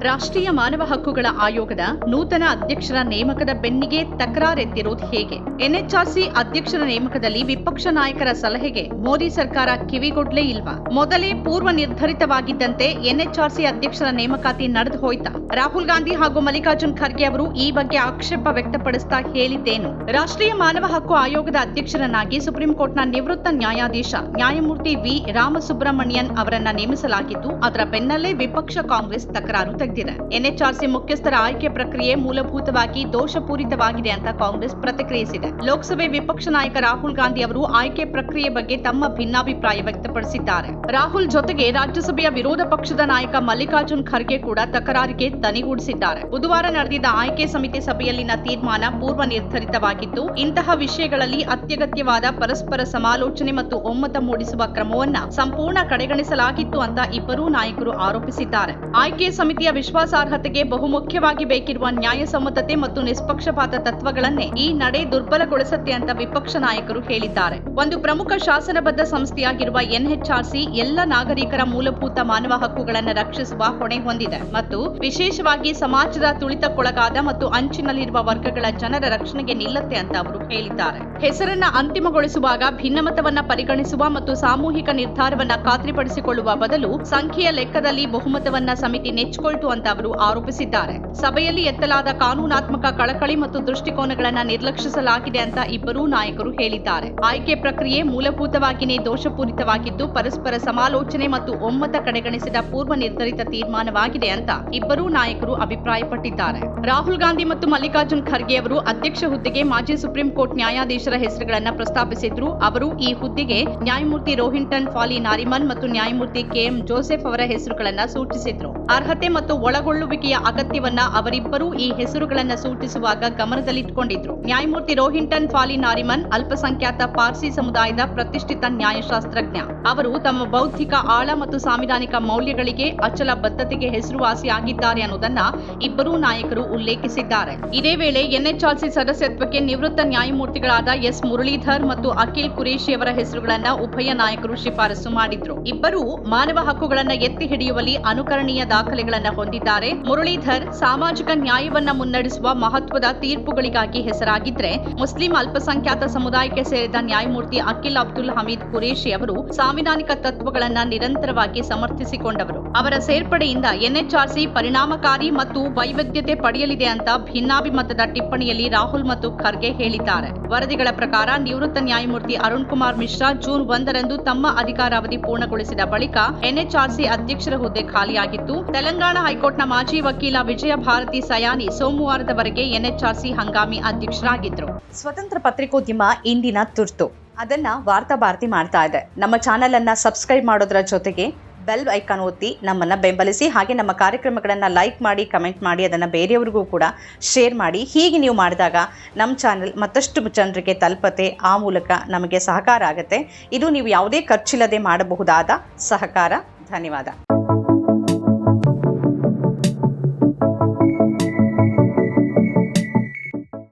ರಾಷ್ಟ್ರೀಯ ಮಾನವ ಹಕ್ಕುಗಳ ಆಯೋಗದ ನೂತನ ಅಧ್ಯಕ್ಷರ ನೇಮಕದ ಬೆನ್ನಿಗೆ ತಕರಾರೆತ್ತಿರುವುದು ಹೇಗೆ? ಎನ್ಎಚ್ಆರ್ಸಿ ಅಧ್ಯಕ್ಷರ ನೇಮಕದಲ್ಲಿ ವಿಪಕ್ಷ ನಾಯಕರ ಸಲಹೆಗೆ ಮೋದಿ ಸರ್ಕಾರ ಕಿವಿಗೊಡ್ಲೇ ಇಲ್ವಾ? ಮೊದಲೇ ಪೂರ್ವ ನಿರ್ಧರಿತವಾಗಿದ್ದಂತೆ ಎನ್ಎಚ್ಆರ್ಸಿ ಅಧ್ಯಕ್ಷರ ನೇಮಕಾತಿ ನಡೆದು ಹೋಯ್ತಾ? ರಾಹುಲ್ ಗಾಂಧಿ ಹಾಗೂ ಮಲ್ಲಿಕಾರ್ಜುನ್ ಖರ್ಗೆ ಅವರು ಈ ಬಗ್ಗೆ ಆಕ್ಷೇಪ ವ್ಯಕ್ತಪಡಿಸ್ತಾ ಹೇಳಿದ್ದೇನು? ರಾಷ್ಟ್ರೀಯ ಮಾನವ ಹಕ್ಕು ಆಯೋಗದ ಅಧ್ಯಕ್ಷರನ್ನಾಗಿ ಸುಪ್ರೀಂ ಕೋರ್ಟ್ನ ನಿವೃತ್ತ ನ್ಯಾಯಾಧೀಶ ನ್ಯಾಯಮೂರ್ತಿ ವಿ ರಾಮಸುಬ್ರಮಣಿಯನ್ ಅವರನ್ನ ನೇಮಿಸಲಾಗಿದ್ದು, ಅದರ ಬೆನ್ನಲ್ಲೇ ವಿಪಕ್ಷ ಕಾಂಗ್ರೆಸ್ ತಕರಾರು ತೆಗೆದಿದೆ. ಎನ್ಎಚ್ಆರ್ಸಿ ಮುಖ್ಯಸ್ಥರ ಆಯ್ಕೆ ಪ್ರಕ್ರಿಯೆ ಮೂಲಭೂತವಾಗಿ ದೋಷಪೂರಿತವಾಗಿದೆ ಅಂತ ಕಾಂಗ್ರೆಸ್ ಪ್ರತಿಕ್ರಿಯಿಸಿದೆ. ಲೋಕಸಭೆ ವಿಪಕ್ಷ ನಾಯಕ ರಾಹುಲ್ ಗಾಂಧಿ ಅವರು ಆಯ್ಕೆ ಪ್ರಕ್ರಿಯೆ ಬಗ್ಗೆ ತಮ್ಮ ಭಿನ್ನಾಭಿಪ್ರಾಯ ವ್ಯಕ್ತಪಡಿಸಿದ್ದಾರೆ. ರಾಹುಲ್ ಜೊತೆಗೆ ರಾಜ್ಯಸಭೆಯ ವಿರೋಧ ಪಕ್ಷದ ನಾಯಕ ಮಲ್ಲಿಕಾರ್ಜುನ್ ಖರ್ಗೆ ಕೂಡ ತಕರಾರಿಗೆ ದನಿಗೂಡಿಸಿದ್ದಾರೆ. ಬುಧವಾರ ನಡೆದಿದ್ದ ಆಯ್ಕೆ ಸಮಿತಿ ಸಭೆಯಲ್ಲಿನ ತೀರ್ಮಾನ ಪೂರ್ವ ನಿರ್ಧರಿತವಾಗಿದ್ದು, ಇಂತಹ ವಿಷಯಗಳಲ್ಲಿ ಅತ್ಯಗತ್ಯವಾದ ಪರಸ್ಪರ ಸಮಾಲೋಚನೆ ಮತ್ತು ಒಮ್ಮತ ಮೂಡಿಸುವ ಕ್ರಮವನ್ನ ಸಂಪೂರ್ಣ ಕಡೆಗಣಿಸಲಾಗಿತ್ತು ಅಂತ ಇಬ್ಬರೂ ನಾಯಕರು ಆರೋಪಿಸಿದ್ದಾರೆ. ಆಯ್ಕೆ ಸಮಿತಿಯ ವಿಶ್ವಾಸಾರ್ಹತೆಗೆ ಬಹುಮುಖ್ಯವಾಗಿ ಬೇಕಿರುವ ನ್ಯಾಯಸಮ್ಮತತೆ ಮತ್ತು ನಿಷ್ಪಕ್ಷಪಾತ ತತ್ವಗಳನ್ನೇ ಈ ನಡೆ ದುರ್ಬಲಗೊಳಿಸುತ್ತೆ ಅಂತ ವಿಪಕ್ಷ ನಾಯಕರು ಹೇಳಿದ್ದಾರೆ. ಒಂದು ಪ್ರಮುಖ ಶಾಸನಬದ್ಧ ಸಂಸ್ಥೆಯಾಗಿರುವ ಎನ್ಎಚ್ಆರ್ಸಿ ಎಲ್ಲ ನಾಗರಿಕರ ಮೂಲಭೂತ ಮಾನವ ಹಕ್ಕುಗಳನ್ನು ರಕ್ಷಿಸುವ ಹೊಣೆ ಹೊಂದಿದೆ ಮತ್ತು ವಿಶೇಷವಾಗಿ ಸಮಾಜದ ತುಳಿತಕ್ಕೊಳಗಾದ ಮತ್ತು ಅಂಚಿನಲ್ಲಿರುವ ವರ್ಗಗಳ ಜನರ ರಕ್ಷಣೆಗೆ ನಿಲ್ಲುತ್ತೆ ಅಂತ ಅವರು ಹೇಳಿದ್ದಾರೆ. ಹೆಸರನ್ನ ಅಂತಿಮಗೊಳಿಸುವಾಗ ಭಿನ್ನಮತವನ್ನ ಪರಿಗಣಿಸುವ ಮತ್ತು ಸಾಮೂಹಿಕ ನಿರ್ಧಾರವನ್ನ ಖಾತ್ರಿಪಡಿಸಿಕೊಳ್ಳುವ ಬದಲು ಸಂಖ್ಯೆಯ ಲೆಕ್ಕದಲ್ಲಿ ಬಹುಮತವನ್ನ ಸಮಿತಿ ನೆಚ್ಚಿಕೊಳ್ತು ಅಂತ ಅವರು ಆರೋಪಿಸಿದ್ದಾರೆ. ಸಭೆಯಲ್ಲಿ ಎತ್ತಲಾದ ಕಾನೂನಾತ್ಮಕ ಕಳಕಳಿ ಮತ್ತು ದೃಷ್ಟಿಕೋನಗಳನ್ನು ನಿರ್ಲಕ್ಷಿಸಲಾಗಿದೆ ಅಂತ ಇಬ್ಬರೂ ನಾಯಕರು ಹೇಳಿದ್ದಾರೆ. ಆಯ್ಕೆ ಪ್ರಕ್ರಿಯೆ ಮೂಲಭೂತವಾಗಿಯೇ ದೋಷಪೂರಿತವಾಗಿದ್ದು, ಪರಸ್ಪರ ಸಮಾಲೋಚನೆ ಮತ್ತು ಒಮ್ಮತ ಕಡೆಗಣಿಸಿದ ಪೂರ್ವ ನಿರ್ಧರಿತ ತೀರ್ಮಾನವಾಗಿದೆ ಅಂತ ಇಬ್ಬರೂ ನಾಯಕರು ಅಭಿಪ್ರಾಯಪಟ್ಟಿದ್ದಾರೆ. ರಾಹುಲ್ ಗಾಂಧಿ ಮತ್ತು ಮಲ್ಲಿಕಾರ್ಜುನ್ ಖರ್ಗೆ ಅವರು ಅಧ್ಯಕ್ಷ ಹುದ್ದೆಗೆ ಮಾಜಿ ಸುಪ್ರೀಂ ಕೋರ್ಟ್ ನ್ಯಾಯಾಧೀಶರ ಹೆಸರುಗಳನ್ನು ಪ್ರಸ್ತಾಪಿಸಿದ್ರು. ಅವರು ಈ ಹುದ್ದೆಗೆ ನ್ಯಾಯಮೂರ್ತಿ ರೋಹಿಂಟನ್ ಫಾಲಿ ನಾರಿಮನ್ ಮತ್ತು ನ್ಯಾಯಮೂರ್ತಿ ಕೆಎಂ ಜೋಸೆಫ್ ಅವರ ಹೆಸರುಗಳನ್ನು ಸೂಚಿಸಿದ್ರು. ಅರ್ಹತೆ ಮತ್ತು ಒಳಗೊಳ್ಳುವಿಕೆಯ ಅಗತ್ಯವನ್ನ ಅವರಿಬ್ಬರೂ ಈ ಹೆಸರುಗಳನ್ನ ಸೂಚಿಸುವಾಗ ಗಮನದಲ್ಲಿಟ್ಟುಕೊಂಡಿದ್ರು. ನ್ಯಾಯಮೂರ್ತಿ ರೋಹಿಂಟನ್ ಫಾಲಿ ನಾರಿಮನ್ ಅಲ್ಪಸಂಖ್ಯಾತ ಪಾರ್ಸಿ ಸಮುದಾಯದ ಪ್ರತಿಷ್ಠಿತ ನ್ಯಾಯಶಾಸ್ತ್ರಜ್ಞ. ಅವರು ತಮ್ಮ ಬೌದ್ಧಿಕ ಆಳ ಮತ್ತು ಸಾಂವಿಧಾನಿಕ ಮೌಲ್ಯಗಳಿಗೆ ಅಚಲ ಬದ್ಧತೆಗೆ ಹೆಸರುವಾಸಿಯಾಗಿದ್ದಾರೆ ಅನ್ನೋದನ್ನ ಇಬ್ಬರೂ ನಾಯಕರು ಉಲ್ಲೇಖಿಸಿದ್ದಾರೆ. ಇದೇ ವೇಳೆ ಎನ್ಎಚ್ಆರ್ಸಿ ಸದಸ್ಯತ್ವಕ್ಕೆ ನಿವೃತ್ತ ನ್ಯಾಯಮೂರ್ತಿಗಳಾದ ಎಸ್ ಮುರಳೀಧರ್ ಮತ್ತು ಅಖಿಲ್ ಕುರೇಶಿ ಅವರ ಹೆಸರುಗಳನ್ನ ಉಭಯ ನಾಯಕರು ಶಿಫಾರಸು ಮಾಡಿದ್ರು. ಇಬ್ಬರೂ ಮಾನವ ಹಕ್ಕುಗಳನ್ನ ಎತ್ತಿ ಹಿಡಿಯುವಲ್ಲಿ ಅನುಕರಣೀಯ ದಾಖಲೆಗಳನ್ನು ಹೊಂದಿದ್ದಾರೆ. ಮುರಳೀಧರ್ ಸಾಮಾಜಿಕ ನ್ಯಾಯವನ್ನ ಮುನ್ನಡೆಸುವ ಮಹತ್ವದ ತೀರ್ಪುಗಳಿಗಾಗಿ ಹೆಸರಾಗಿದ್ರೆ, ಮುಸ್ಲಿಂ ಅಲ್ಪಸಂಖ್ಯಾತ ಸಮುದಾಯಕ್ಕೆ ಸೇರಿದ ನ್ಯಾಯಮೂರ್ತಿ ಅಖಿಲ್ ಅಬ್ದುಲ್ ಹಮೀದ್ ಕುರೇಶಿ ಅವರು ಸಾಂವಿಧಾನಿಕ ತತ್ವಗಳನ್ನ ನಿರಂತರವಾಗಿ ಸಮರ್ಥಿಸಿಕೊಂಡವರು. ಅವರ ಸೇರ್ಪಡೆಯಿಂದ ಎನ್ಎಚ್ಆರ್ಸಿ ಪರಿಣಾಮಕಾರಿ ಮತ್ತು ವೈವಿಧ್ಯತೆ ಪಡೆಯಲಿದೆ ಅಂತ ಭಿನ್ನಾಭಿಮತದ ಟಿಪ್ಪಣಿಯಲ್ಲಿ ರಾಹುಲ್ ಮತ್ತು ಖರ್ಗೆ ಹೇಳಿದ್ದಾರೆ. ವರದಿಗಳ ಪ್ರಕಾರ ನಿವೃತ್ತ ನ್ಯಾಯಮೂರ್ತಿ ಅರುಣ್ ಕುಮಾರ್ ಮಿಶ್ರಾ ಜೂನ್ 1ರಂದು ತಮ್ಮ ಅಧಿಕಾರಾವಧಿ ಪೂರ್ಣಗೊಳಿಸಿದ ಬಳಿಕ ಎನ್ಎಚ್ಆರ್ಸಿ ಅಧ್ಯಕ್ಷರ ಹುದ್ದೆ ಖಾಲಿಯಾಗಿತ್ತು. ತೆಲಂಗಾಣ ಹೈಕೋರ್ಟ್ನ ಮಾಜಿ ವಕೀಲ ವಿಜಯ ಭಾರತಿ ಸಯಾನಿ ಸೋಮವಾರದವರೆಗೆ ಎನ್ಎಚ್ಆರ್ಸಿ ಹಂಗಾಮಿ ಅಧ್ಯಕ್ಷರಾಗಿದ್ರು. ಸ್ವತಂತ್ರ ಪತ್ರಿಕೋದ್ಯಮ ಇಂದಿನ ತುರ್ತು. ಅದನ್ನ ವಾರ್ತಾ ಭಾರತಿ ಮಾಡ್ತಾ ಇದೆ. ನಮ್ಮ ಚಾನೆಲ್ ಅನ್ನ ಸಬ್ಸ್ಕ್ರೈಬ್ ಮಾಡೋದ್ರ ಜೊತೆಗೆ ಬೆಲ್ ಐಕಾನ್ ಒತ್ತಿ ನಮ್ಮನ್ನ ಬೆಂಬಲಿಸಿ. ಹಾಗೆ ನಮ್ಮ ಕಾರ್ಯಕ್ರಮಗಳನ್ನು ಲೈಕ್ ಮಾಡಿ, ಕಮೆಂಟ್ ಮಾಡಿ, ಅದನ್ನು ಬೇರೆಯವರಿಗೂ ಕೂಡ ಶೇರ್ ಮಾಡಿ. ಹೀಗೆ ನೀವು ಮಾಡಿದಾಗ ನಮ್ಮ ಚಾನೆಲ್ ಮತ್ತಷ್ಟು ಜನರಿಗೆ ತಲುಪತ್ತೆ. ಆ ಮೂಲಕ ನಮಗೆ ಸಹಕಾರ ಆಗುತ್ತೆ. ಇದು ನೀವು ಯಾವುದೇ ಖರ್ಚಿಲ್ಲದೆ ಮಾಡಬಹುದಾದ ಸಹಕಾರ. ಧನ್ಯವಾದ.